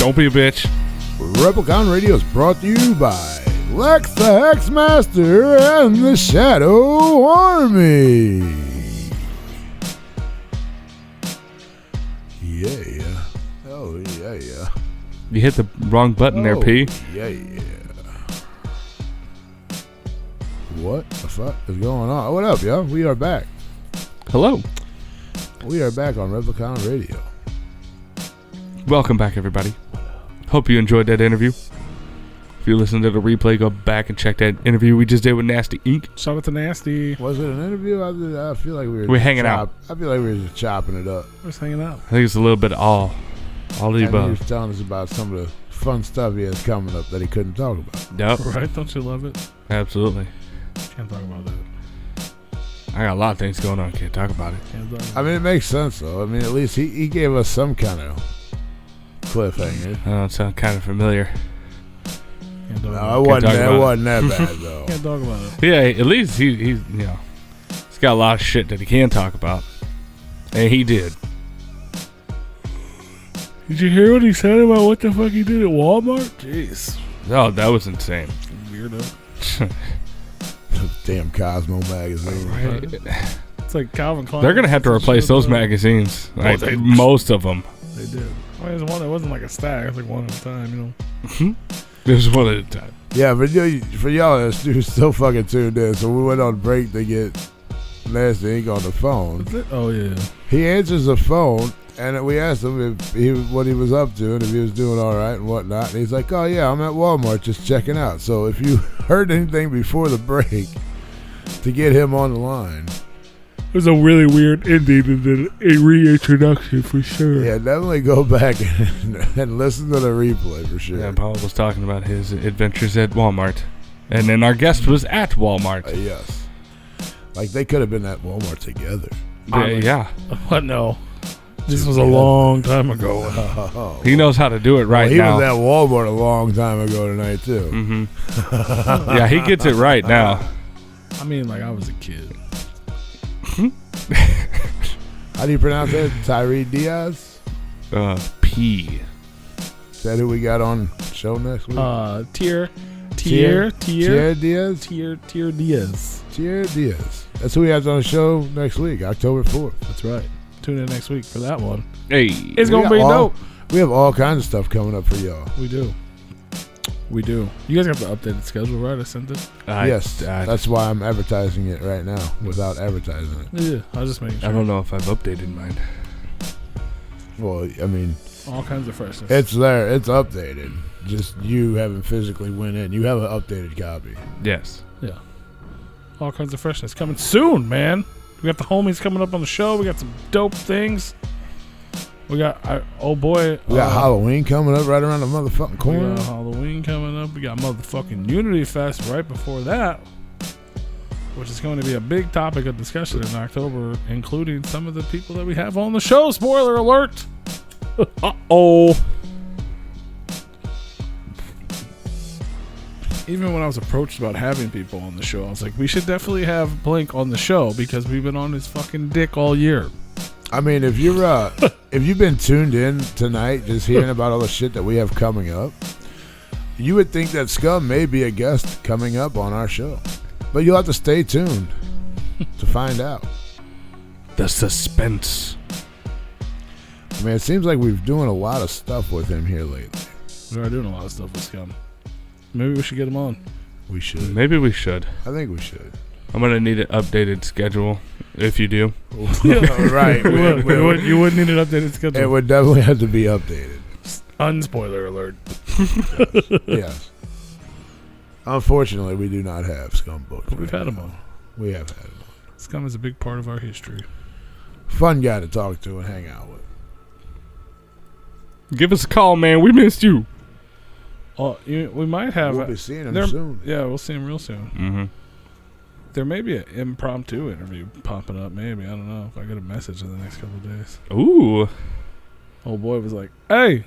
Don't be a bitch. Replicon Radio is brought to you by Lex the Hexmaster and the Shadow Army. Yeah. Oh, yeah. You hit the wrong button there, P. Yeah. What the fuck is going on? What up, yo? We are back. Hello. We are back on Replicon Radio. Welcome back, everybody. Hope you enjoyed that interview. If you listened to the replay, go back and check that interview we just did with Nastie Inc. Shout out to Nastie. Was it an interview? I feel like we're hanging out. I feel like we were just chopping it up. We're just hanging out. I think it's a little bit of all of the He above. was telling us about some of the fun stuff he has coming up that he couldn't talk about. Yep. Right? Don't you love it? Absolutely. Can't talk about that. I got a lot of things going on. Can't talk about it. Can't talk about I mean, it makes sense, though. I mean, at least he gave us some kind of cliffhanger. I don't sound kind of familiar. Can't talk No, about it wasn't that bad, it. though. Can't talk about it. Yeah, at least he's got a lot of shit that he can talk about. And he did. Did you hear what he said about what the fuck he did at Walmart? Jeez. Oh, that was insane. Weirdo. Damn Cosmo magazine. Right. It's like Calvin Klein. They're going to have to replace those magazines. Like, most of them. They did. I mean, it wasn't like a stack. It was like one at a time, you know. It was one at a time. Yeah, for y'all that's still fucking tuned in, so we went on break to get Nastie Inc. on the phone. Oh, yeah. He answers the phone, and we asked him what he was up to and if he was doing all right and whatnot. And he's like, oh, yeah, I'm at Walmart just checking out. So if you heard anything before the break to get him on the line. It was a really weird ending and then a reintroduction for sure. Yeah, definitely go back and listen to the replay for sure. Yeah, Paul was talking about his adventures at Walmart. And then our guest was at Walmart. Yes. Like they could have been at Walmart together. Yeah. What? No. This was a long time ago. Oh. He knows how to do it right He now. was at Walmart a long time ago tonight, too. Mm-hmm. Yeah, he gets it right now. I mean, like I was a kid. How do you pronounce that? Tyree Diaz? P. Is that who we got on show next week? Tier Diaz? Diaz. Tier Diaz. That's who we have on the show next week, October 4th. That's right. Tune in next week for that one. Hey. It's going to be dope. We have all kinds of stuff coming up for y'all. We do. You guys got the updated schedule, right? I sent it. Yes. That's why I'm advertising it right now without advertising it. Yeah. I was just making sure. I don't know if I've updated mine. Well, I mean, all kinds of freshness. it's there. It's updated. Just you haven't physically went in. You have an updated copy. Yes. Yeah. All kinds of freshness coming soon, man. We got the homies coming up on the show. We got some dope things. We got, We got Halloween coming up right around the motherfucking corner. We got Halloween coming up. We got motherfucking Unity Fest right before that, which is going to be a big topic of discussion in October, including some of the people that we have on the show. Spoiler alert. Uh-oh. Even when I was approached about having people on the show, I was like, we should definitely have Blink on the show because we've been on his fucking dick all year. I mean, if you've been tuned in tonight, just hearing about all the shit that we have coming up, you would think that Scum may be a guest coming up on our show, but you'll have to stay tuned to find out. The suspense. I mean, it seems like we're doing a lot of stuff with him here lately. We are doing a lot of stuff with Scum. Maybe we should get him on. We should. Maybe we should. I think we should. I'm going to need an updated schedule if you do. Right. You would need an updated schedule. It would definitely have to be updated. Unspoiler alert. Yes. Unfortunately, we do not have Scum booked. But we've had him on. We have had him on. Scum is a big part of our history. Fun guy to talk to and hang out with. Give us a call, man. We missed you. Oh, we might have. We'll be seeing him soon. Yeah, we'll see him real soon. Mm-hmm. There may be an impromptu interview popping up. Maybe. I don't know if I get a message in the next couple of days. Ooh. Old boy was like, "Hey,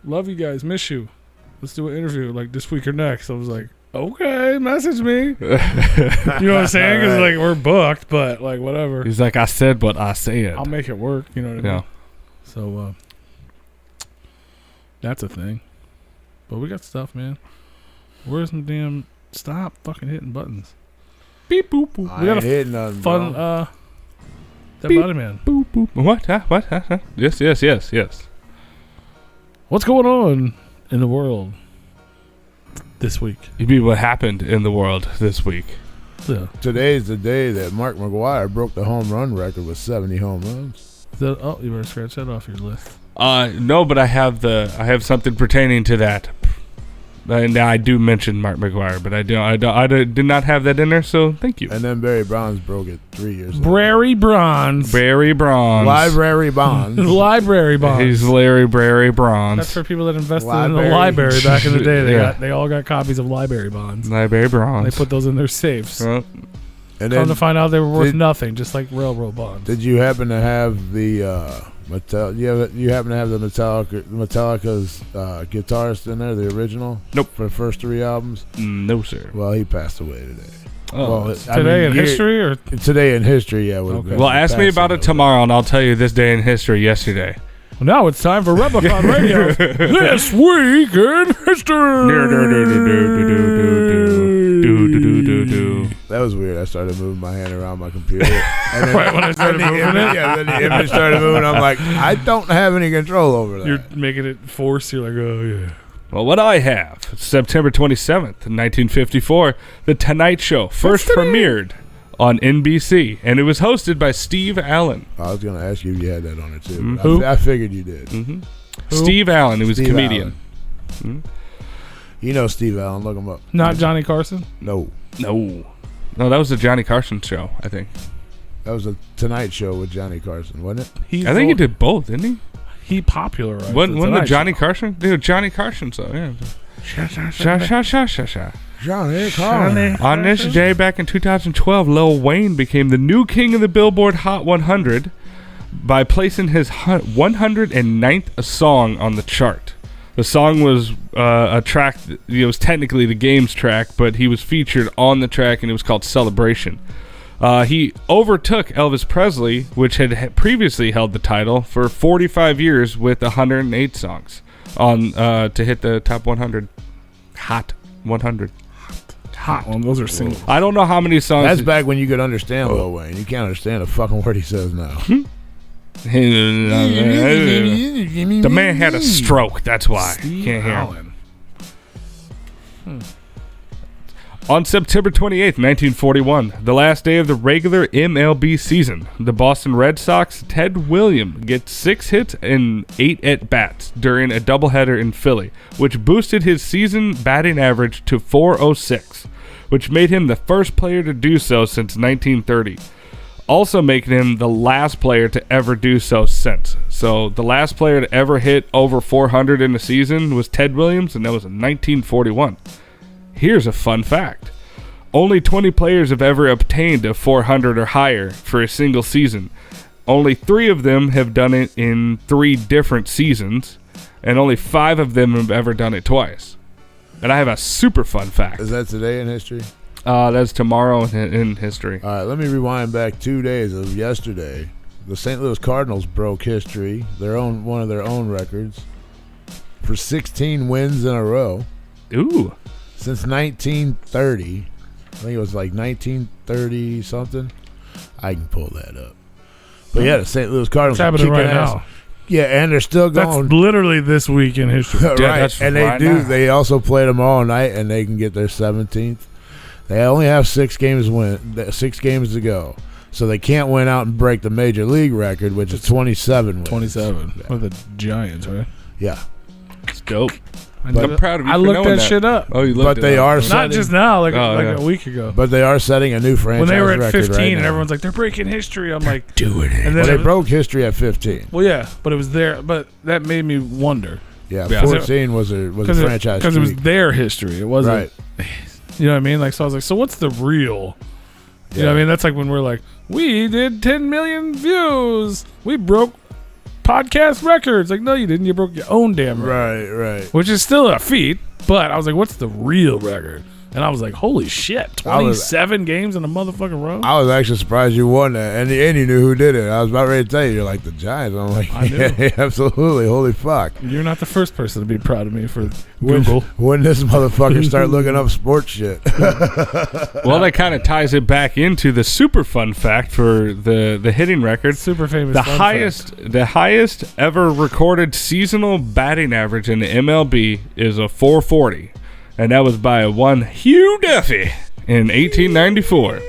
love you guys. Miss you. Let's do an interview like this week or next." I was like, "Okay, message me." You know what I'm saying? Because like we're booked, but like whatever. He's like, I said, but I said. I'll make it work. You know what I mean? Yeah. So That's a thing. But we got stuff, man. Where's the damn... Stop fucking hitting buttons. Beep, boop, boop. I We got ain't a hitting nothing, fun, bro. Dead Beep. Body Man. Boop, boop. What? Huh? What? Huh? Huh? Yes. What's going on in the world this week? You mean what happened in the world this week? Yeah. Today's the day that Mark McGwire broke the home run record with 70 home runs. Oh, you better scratch that off your list. No, but I have something pertaining to that. Now I do mention Mark McGwire, but I did not have that in there, so thank you. And then Barry Bonds broke it 3 years ago. Brary Bronze. Barry Bronze. Library Bonds. Library Bonds. He's Larry Barry Bronze. That's for people that invested in Library. the library back in the day. Yeah. They all got copies of library bonds. Barry Bronze. They put those in their safes. Well, And Come then, to find out they were worth did- nothing, just like railroad bonds. did you happen to have the you happen to have the Metallica's guitarist in there, the original? Nope. For the first 3 albums? no, sir. Well, he passed away today. Oh. Today in history, or Today in history, yeah. Would have Okay. been Well, ask me about it passing tomorrow, and I'll tell you this day in history yesterday. now it's time for Replicon Radio. This week in history. That was weird. I started moving my hand around my computer. And then, Right when I started then the moving image, it? yeah, then the image started moving. I'm like, I don't have any control over that. You're making it forced. You're like, oh yeah. Well, what I have, September 27th, 1954, The Tonight Show first premiered on NBC, and it was hosted by Steve Allen. I was going to ask you if you had that on it, too. Mhm. but Who? I figured you did. Mm-hmm. Steve Allen, who was Steve a comedian. Allen. You know Steve Allen. Look him up. Not Johnny Carson. No. No, that was the Johnny Carson show, I think. That was a Tonight Show with Johnny Carson, wasn't it? I think he did both, didn't he? He popularized. Wasn't the Tonight Johnny Show. Carson? Dude, Johnny Carson show, yeah. Sha. Johnny Carson. On this day back in 2012, Lil Wayne became the new king of the Billboard Hot 100 by placing his 109th song on the chart. The song was a track, it was technically the game's track, but he was featured on the track, and it was called Celebration. He overtook Elvis Presley, which had previously held the title for 45 years with 108 songs on to hit the top 100. Hot 100. Hot one. Those are singles. I don't know how many songs. That's back when you could understand Lil Wayne. You can't understand a fucking word he says now. The man had a stroke. That's why. Steve Can't hear him. Allen. On September 28th, 1941, the last day of the regular MLB season, the Boston Red Sox' Ted Williams gets 6 hits and 8 at-bats during a doubleheader in Philly, which boosted his season batting average to .406, which made him the first player to do so since 1930, also making him the last player to ever do so since. So the last player to ever hit over 400 in a season was Ted Williams, and that was in 1941. Here's a fun fact. Only 20 players have ever obtained a 400 or higher for a single season. Only 3 of them have done it in 3 different seasons, and only 5 of them have ever done it twice. And I have a super fun fact. Is that today in history? That's tomorrow in history. All right, let me rewind back 2 days of yesterday. The St. Louis Cardinals broke history, one of their own records, for 16 wins in a row. Ooh. Since 1930. I think it was like 1930 something. I can pull that up. But yeah, the St. Louis Cardinals It's happening are kicking right ass. now. Yeah, and they're still That's going. literally this week in history. right, that's and right they do. now. They also play them all night, and they can get their 17th. They only have 6 games to go, so they can't win out and break the major league record, which is 27 wins. 27 Yeah. with the Giants, right? Yeah. It's dope. But- I'm proud of you I for looked knowing that that shit up. Oh, you looked But it they up. are Not setting, just now, like yeah. a week ago. But they are setting a new franchise When they were at record 15 right and now. everyone's like, they're breaking history. I'm like, doing it. And Well, then they broke history at 15. well, yeah, but it was there. But that made me wonder. Yeah, Yeah. 14 was a franchise Because it was streak. their history. It wasn't. Right. You know what I mean? Like, so I was like, so what's the real? You know what I Yeah. mean? That's like when we're like, we did 10 million views. We broke podcast records. Like, no, you didn't. You broke your own damn record. Right. Which is still a feat. But I was like, what's the real record? And I was like, holy shit, 27 games in a motherfucking row? I was actually surprised you won that. And you knew who did it. I was about ready to tell you, you're like, the Giants. I'm like, I knew. yeah, absolutely. Holy fuck. You're not the first person to be proud of me for Google. When this motherfucker start looking up sports shit. Well, that kind of ties it back into the super fun fact for the hitting record. Super famous. The highest ever recorded seasonal batting average in the MLB is a 440. And that was by one Hugh Duffy in 1894.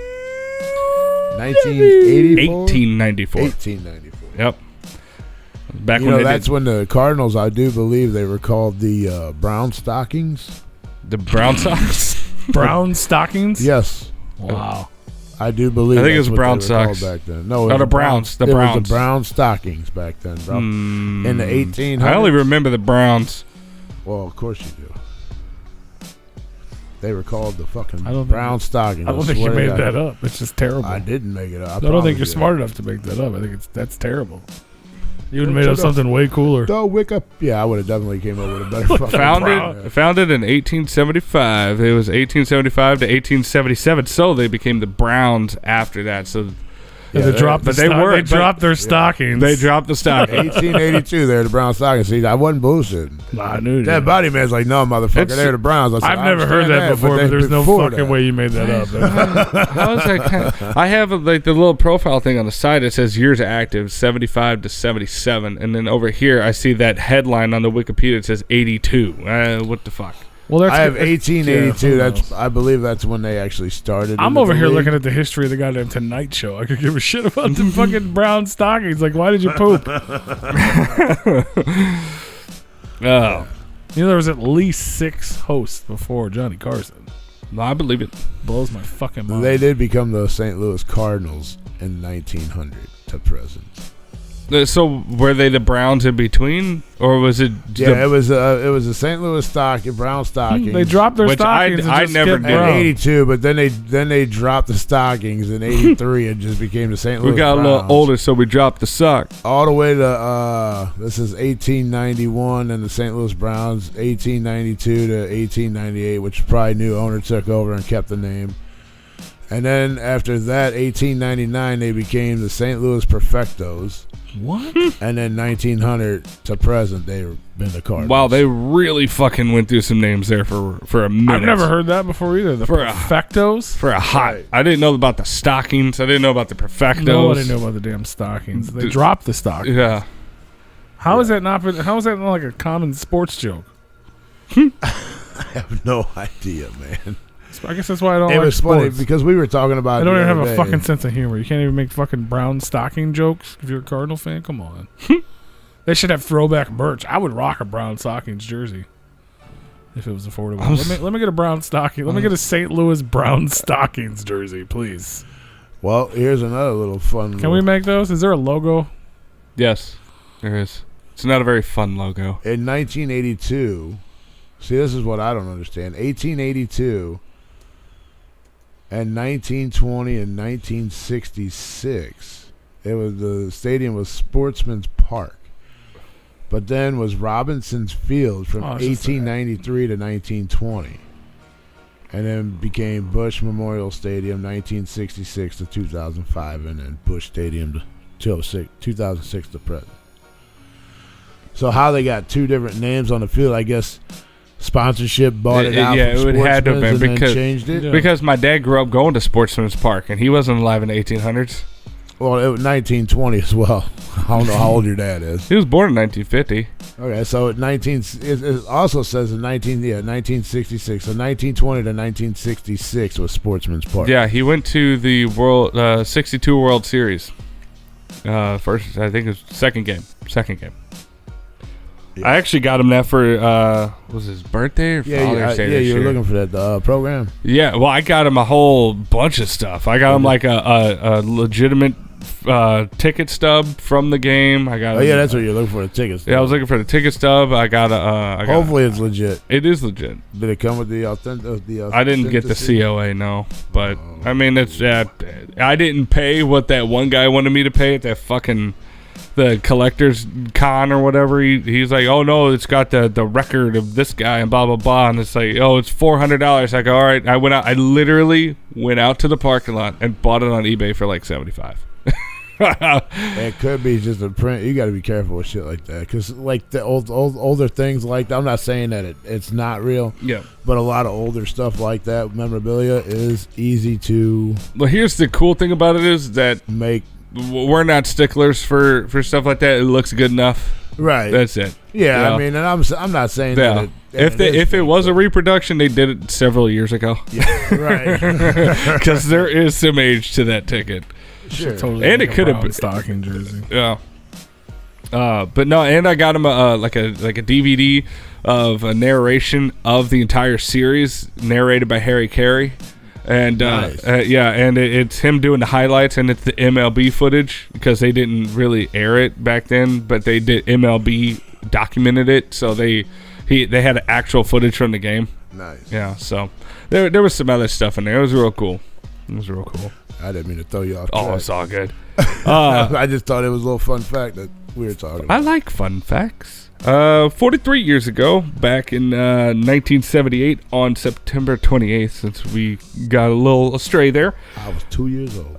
1984? 1894. 1894. Yep. Back You when know, they that's did when the Cardinals, I do believe they were called the Brown Stockings. the Brown Sox. Brown stockings? Yes. Wow. I do believe I think it that's was what Brown they were called Sox. back then. No, it Oh, was the Browns. The it was Browns. the Brown Stockings back then, bro. In the 1800s. I only remember the Browns. Well, of course you do. They were called the fucking I don't think- Brown Stockings. I don't think you made that up. It's just terrible. I didn't make it up. I don't think you're smart enough to make that up. I think that's terrible. You would have made up something way cooler. Don't wake up. Yeah, I would have definitely came up with a better fucking Founded in 1875. It was 1875 to 1877. So they became the Browns after that. So They dropped they dropped their stockings. they dropped the stock. 1882, they're the Brown Stockings. See, I wasn't bullshitting. I knew That body man's like, no, motherfucker, they're the Browns. I said, I've never heard that before, but there's no fucking way you made that up. How is that I have like the little profile thing on the side. It says years active, 75 to 77, and then over here I see that headline on the Wikipedia. It says 82. What the fuck? Well, I have 1882. I believe that's when they actually started. I'm over here looking at the history of the goddamn Tonight Show. I could give a shit about the fucking brown stockings. Like, why did you poop? Oh, There was at least 6 hosts before Johnny Carson. no, I believe it. Blows my fucking mind. They did become the St. Louis Cardinals in 1900 to present. So were they the Browns in between, or was it? Yeah, it was a St. Louis Brown Stockings. They dropped their Which stockings. I and just never skipped did. in brown. 82, but then they dropped the stockings in 83 and just became the St. Louis We got Browns. a little older, so we dropped the sock. All the way to this is 1891 and the St. Louis Browns, 1892 to 1898, which probably new owner took over and kept the name. And then after that, 1899, they became the St. Louis Perfectos. What? And then 1900 to present, they've been the Cardinals. Wow, they really fucking went through some names there for a minute. I've never heard that before either. The Perfectos? For a hot. Right. I didn't know about the stockings. I didn't know about the Perfectos. Nobody knew about the damn stockings. They dropped the stockings. Yeah. How is that not like a common sports joke? I have no idea, man. I guess that's why I don't It like was sports. funny because we were talking about I don't the even have other a day. fucking sense of humor. You can't even make fucking brown stocking jokes if you're a Cardinal fan. Come on. They should have throwback merch. I would rock a brown stockings jersey if it was affordable. Let me get a brown stocking. Let me get a St. Louis brown stockings jersey, please. Well, here's another little fun. Can we make those? Is there a logo? Yes, there is. It's not a very fun logo. In 1982, see, this is what I don't understand. 1882 and 1920 and 1966, the stadium was Sportsman's Park, but then was Robinson's Field from 1893 to 1920, and then became Bush Memorial Stadium 1966 to 2005, and then Bush Stadium to 2006 to present. So how they got two different names on the field, I guess sponsorship bought it out Yeah, from it would have to have been Sportsman's and then because changed it. Yeah. because my dad grew up going to Sportsman's Park, and he wasn't alive in the 1800s. Well, it was 1920 as well. I don't know how old your dad is. He was born in 1950. Okay, so it also says in 1966. So 1920 to 1966 was Sportsman's Park. Yeah, he went to the 62 World Series. First, I think it was second game. Yeah. I actually got him that for was his birthday or Father's Day this you were year. looking for that program. Yeah, well, I got him a whole bunch of stuff. I got him like a legitimate ticket stub from the game. I got. Oh yeah, that's what you're looking for, the tickets. Yeah, I was looking for the ticket stub. I got a. Hopefully it's legit. It is legit. Did it come with the authentic? I didn't get the COA, no, but I mean it's. I didn't pay what that one guy wanted me to pay at that fucking the collector's con or whatever. He's like, oh no, it's got the record of this guy and blah blah blah, and it's like, oh, it's $400. I go, all right. I literally went out to the parking lot and bought it on eBay for like $75. It could be just a print. You got to be careful with shit like that, because like the older things like that, I'm not saying that it's not real. Yeah. But a lot of older stuff like that, memorabilia, is easy to. Well, here's the cool thing about it is that make. We're not sticklers for stuff like that. It looks good enough. Right. That's it. Yeah, You know? I mean, and I'm not saying that. If it was a reproduction, they did it several years ago. Yeah, right. Because there is some age to that ticket. Sure. Totally And it could have been stocking jersey. Yeah. But no, and I got him like a DVD of a narration of the entire series, narrated by Harry Carey, and Nice. and it's him doing the highlights, and it's the MLB footage because they didn't really air it back then, but they did. MLB documented it, so they had actual footage from the game. Nice. Yeah, so there was some other stuff in there. It was real cool. I didn't mean to throw you off Oh, track. it's all good. I just thought it was a little fun fact that we were talking about. I like fun facts. 43 years ago, back in 1978, on September 28th, since we got a little astray there, I was 2 years old.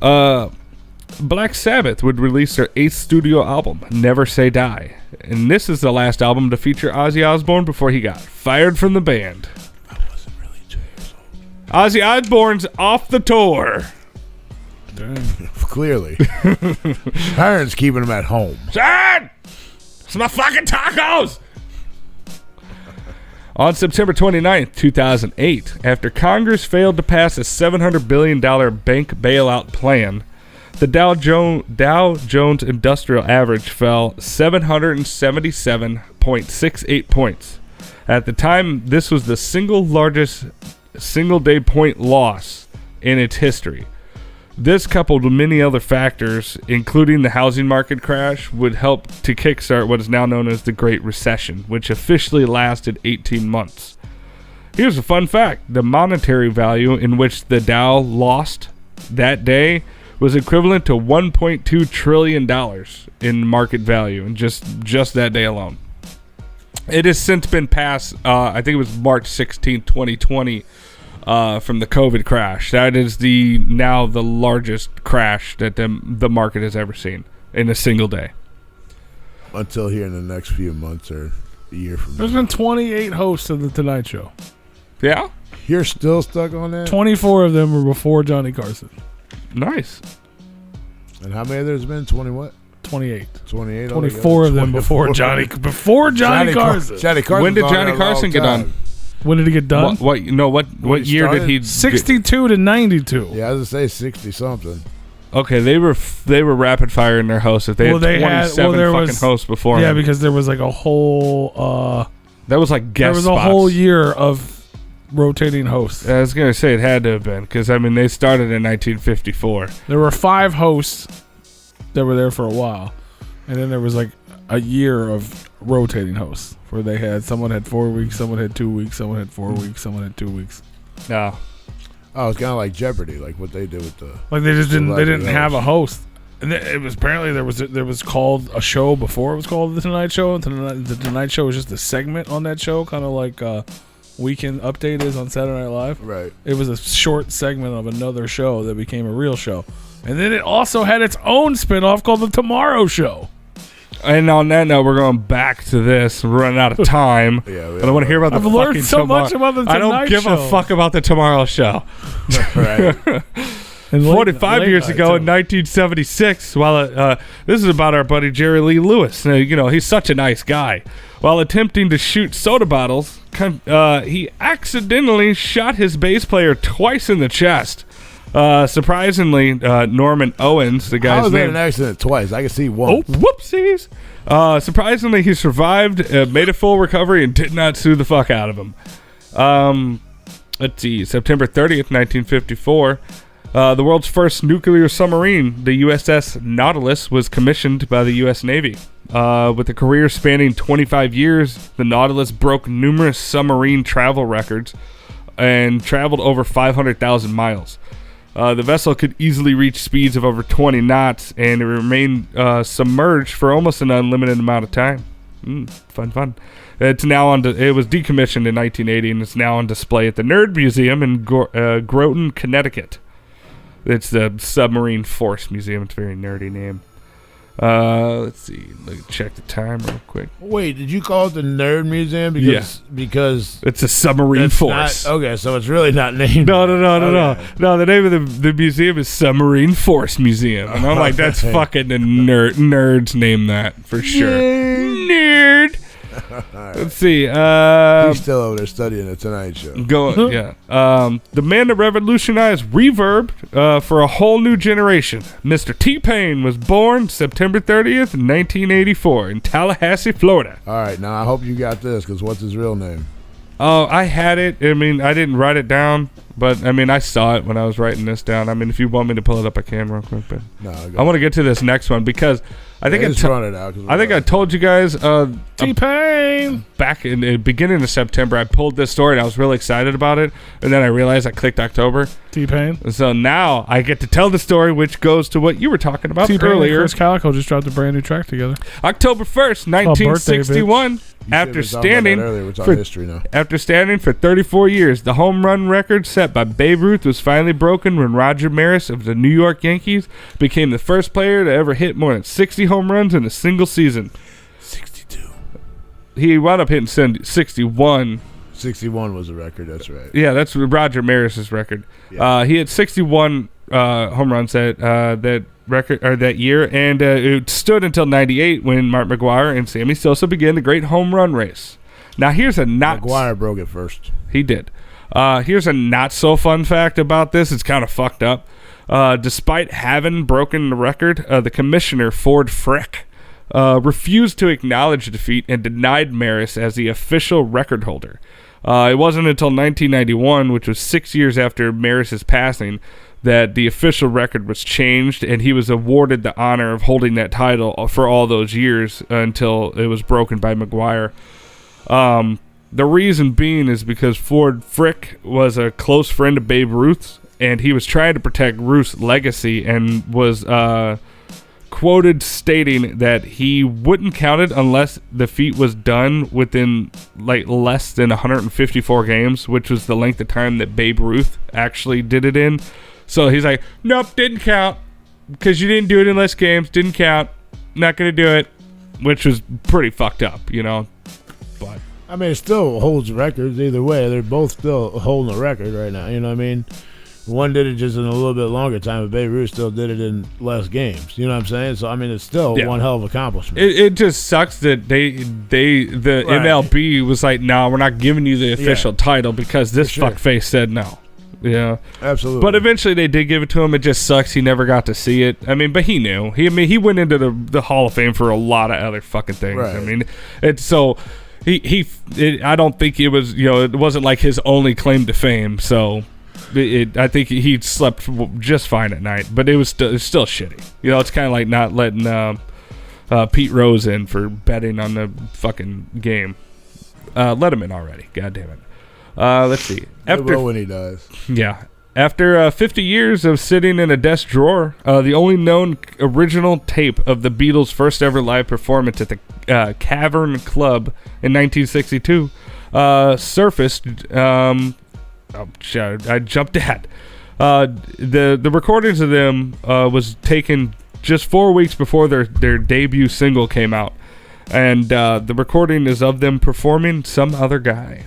Black Sabbath would release their 8th studio album, Never Say Die. And this is the last album to feature Ozzy Osbourne before he got fired from the band. I wasn't really 2 years old. Ozzy Osbourne's off the tour. Dang. Clearly. Parents keeping him at home. Son! It's my fucking tacos! On September 29th, 2008, after Congress failed to pass a $700 billion bank bailout plan, the Dow Jones Industrial Average fell 777.68 points. At the time, this was the single largest single-day point loss in its history. This, coupled with many other factors, including the housing market crash, would help to kickstart what is now known as the Great Recession, which officially lasted 18 months. Here's a fun fact. The monetary value in which the Dow lost that day was equivalent to $1.2 trillion in market value, in just that day alone. It has since been passed, I think it was March 16, 2020, from the COVID crash. That is now the largest crash that the market has ever seen in a single day. Until here in the next few months or a year from There's now. been 28 hosts of The Tonight Show. Yeah? You're still stuck on that? 24 of them were before Johnny Carson. Nice. And how many there's been? 20 what? 28. 28? 24 of them before Johnny Carson. Johnny Carson. When did Johnny Carson get on? When did he get done? What he year did he? 62 to 92. Yeah, I was going to say 60 something. Okay, they were rapid firing their hosts. If they had 27 fucking hosts before. Yeah, him. because there was like a whole. That was like guest There was spots. a whole year of rotating hosts. I was gonna say it had to have been because I mean they started in 1954. There were 5 hosts that were there for a while, and then there was like a year of rotating hosts where they had someone had 4 weeks, someone had 2 weeks, someone had 4 weeks, someone had 2 weeks. No. Oh, it's kind of like Jeopardy, like what they did with the. Like they just didn't celebrity have a host. host. And it was apparently there was called a show before it was called The Tonight Show, and the Tonight Show was just a segment on that show, kind of like Weekend Update is on Saturday Night Live. Right. It was a short segment of another show that became a real show. And then it also had its own spinoff called The Tomorrow Show. And on that note, we're going back to this. We're running out of time. Yeah, I don't want to hear about I've the learned fucking so much Tomorrow. about The I don't Tonight give Show. a fuck about the Tomorrow Show. Right. And 45 late years night, ago too. in 1976, while this is about our buddy Jerry Lee Lewis. He's such a nice guy. While attempting to shoot soda bottles, he accidentally shot his bass player twice in the chest. Surprisingly, Norman Owens, the I guy's was in name. an accident twice. I can see Oh, one. whoopsies! Surprisingly, he survived, made a full recovery, and did not sue the fuck out of him. Let's see, September 30th, 1954. The world's first nuclear submarine, the USS Nautilus, was commissioned by the U.S. Navy. With a career spanning 25 years, the Nautilus broke numerous submarine travel records and traveled over 500,000 miles. The vessel could easily reach speeds of over 20 knots, and it remained submerged for almost an unlimited amount of time. Fun. It's now it was decommissioned in 1980, and it's now on display at the Nerd Museum in Groton, Connecticut. It's the Submarine Force Museum. It's a very nerdy name. Let's see. Let me check the time real quick. Wait, did you call it the Nerd Museum? Because it's a submarine force. Okay, so it's really not named. No. No, the name of the museum is Submarine Force Museum. And I'm like, that's fucking a nerds name that for sure. Nerd. Right. Let's see. He's still over there studying the Tonight Show. The man that revolutionized reverb for a whole new generation, Mr. T-Pain, was born September 30th, 1984 in Tallahassee, Florida. All right, now I hope you got this, because what's his real name? Oh, I had it. I mean, I didn't write it down, but I mean, I saw it when I was writing this down. I mean, if you want me to pull it up, I can real quick. But no, I want to get to this next one because I think I told you guys T-Pain back in the beginning of September. I pulled this story and I was really excited about it, and then I realized I clicked October. T-Pain. So now I get to tell the story, which goes to what you were talking about T-Pain earlier. and Chris Calico just dropped a brand new track together. October 1st, 1961. After standing for 34 years, the home run record set by Babe Ruth was finally broken when Roger Maris of the New York Yankees became the first player to ever hit more than 60 home runs in a single season. 62. He wound up hitting 61. 61 was the record, that's right. Yeah, that's Roger Maris's record. Yeah. He had 61 home runs that record or that year, and it stood until 98 when Mark McGwire and Sammy Sosa began the great home run race. Now here's a McGwire broke it first. He did. Here's a not so fun fact about this. It's kind of fucked up. Despite having broken the record, the commissioner Ford Frick refused to acknowledge the defeat and denied Maris as the official record holder. It wasn't until 1991, which was 6 years after Maris's passing, that the official record was changed, and he was awarded the honor of holding that title for all those years until it was broken by McGwire. The reason being is because Ford Frick was a close friend of Babe Ruth's, and he was trying to protect Ruth's legacy and was quoted stating that he wouldn't count it unless the feat was done within like less than 154 games, which was the length of time that Babe Ruth actually did it in. So he's like, nope, didn't count because you didn't do it in less games. Didn't count. Not going to do it, which was pretty fucked up, you know. But I mean, it still holds records either way. They're both still holding a record right now. You know what I mean? One did it just in a little bit longer time, but Babe Ruth still did it in less games. You know what I'm saying? So, I mean, it's still one hell of an accomplishment. It just sucks that the MLB was like, no, we're not giving you the official title because this fuckface said no. Yeah, absolutely. But eventually they did give it to him. It just sucks he never got to see it. I mean, but he knew. He went into the Hall of Fame for a lot of other fucking things. Right. I mean, it's so I don't think it was, you know, it wasn't like his only claim to fame. So I think he slept just fine at night. But it was still shitty. You know, it's kind of like not letting Pete Rose in for betting on the fucking game. Let him in already. God damn it. Let's see. After when he dies. Yeah. After 50 years of sitting in a desk drawer, the only known original tape of the Beatles' first ever live performance at the Cavern Club in 1962 surfaced. I jumped ahead. The recordings of them was taken just 4 weeks before their debut single came out, and the recording is of them performing "Some Other Guy."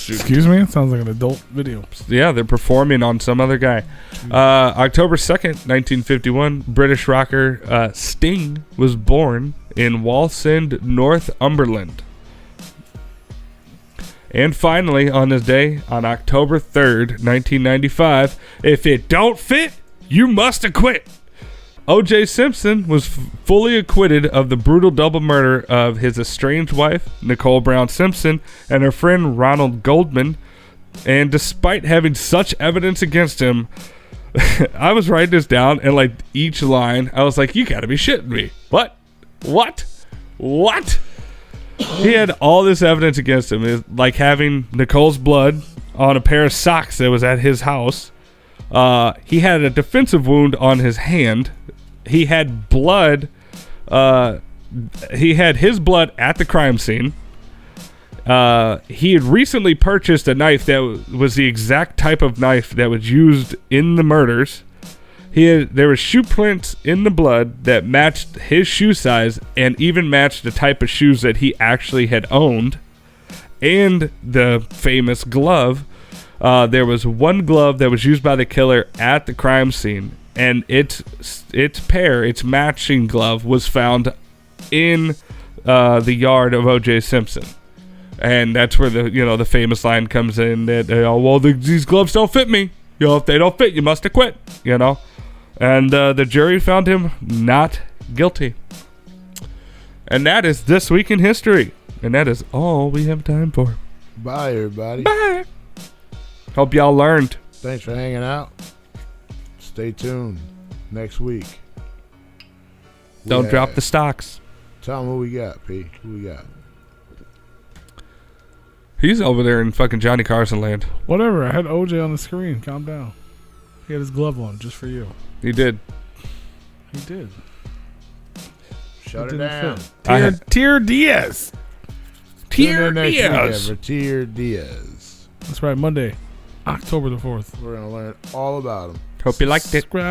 Excuse me? It sounds like an adult video. Yeah, they're performing on Some Other Guy. October 2nd, 1951, British rocker Sting was born in Wallsend, Northumberland. And finally, on this day, on October 3rd, 1995, if it don't fit, you must acquit. O.J. Simpson was fully acquitted of the brutal double murder of his estranged wife, Nicole Brown Simpson, and her friend Ronald Goldman. And despite having such evidence against him, I was writing this down, and like each line, I was like, you gotta be shitting me. What? He had all this evidence against him. It was like having Nicole's blood on a pair of socks that was at his house. He had a defensive wound on his hand. He had blood. He had his blood at the crime scene. He had recently purchased a knife that was the exact type of knife that was used in the murders. There were shoe prints in the blood that matched his shoe size and even matched the type of shoes that he actually had owned. And the famous glove. There was one glove that was used by the killer at the crime scene, and its matching glove was found in the yard of O.J. Simpson. And that's where the famous line comes in that, these gloves don't fit me. If they don't fit, you must have quit, And the jury found him not guilty. And that is This Week in History. And that is all we have time for. Bye, everybody. Bye. Hope y'all learned. Thanks for hanging out. Stay tuned next week. Don't drop the stocks. Tell them who we got, P. Who we got? He's over there in fucking Johnny Carson land. Whatever. I had OJ on the screen. Calm down. He had his glove on just for you. He did. He did. Shut it down. Tier Diaz. Tier Diaz. Tier Diaz. That's right. Monday, October the 4th. We're going to learn all about him. Hope you liked it. Subscribe.